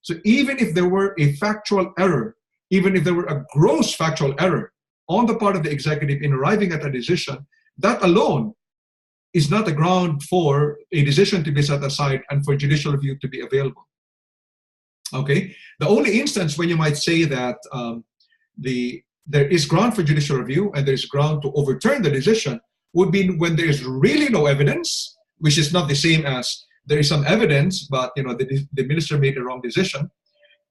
So even if there were a factual error, even if there were a gross factual error on the part of the executive in arriving at a decision, that alone is not a ground for a decision to be set aside and for judicial review to be available. Okay, the only instance when you might say that there is ground for judicial review and there is ground to overturn the decision would be when there is really no evidence, which is not the same as there is some evidence, but the minister made a wrong decision.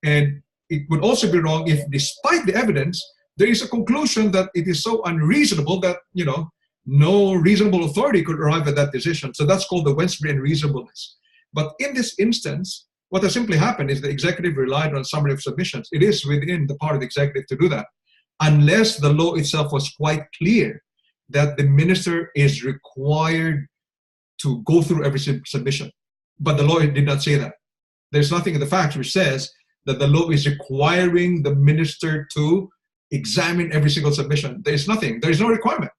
And it would also be wrong if, despite the evidence, there is a conclusion that it is so unreasonable that no reasonable authority could arrive at that decision. So that's called the Wensbury unreasonableness. But in this instance, what has simply happened is the executive relied on a summary of submissions. It is within the power of the executive to do that, unless the law itself was quite clear that the minister is required to go through every submission. But the law did not say that. There's nothing in the facts which says that the law is requiring the minister to examine every single submission. There is nothing. There is no requirement.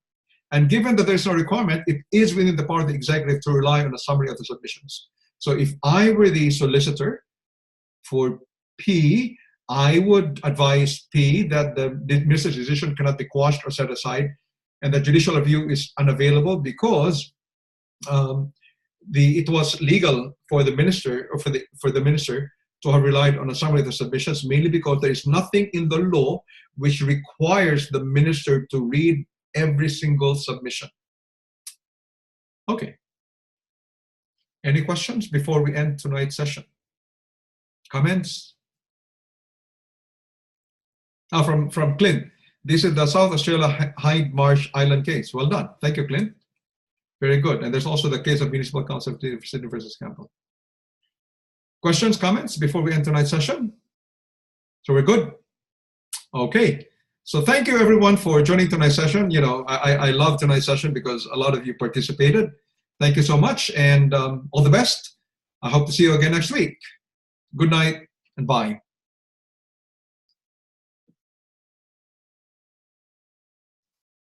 And given that there's no requirement, it is within the power of the executive to rely on a summary of the submissions. So if I were the solicitor for P, I would advise P that the minister's decision cannot be quashed or set aside, and that judicial review is unavailable because it was legal for the minister or for the minister to have relied on a summary of the submissions, mainly because there is nothing in the law which requires the minister to read every single submission. Okay. Any questions before we end tonight's session? Comments? From Clint. This is the South Australia Hyde Marsh Island case. Well done. Thank you, Clint. Very good. And there's also the case of Municipal Council of Sydney versus Campbell. Questions, comments before we end tonight's session? So we're good? Okay. So thank you everyone for joining tonight's session. I love tonight's session because a lot of you participated. Thank you so much, and all the best. I hope to see you again next week. Good night and bye.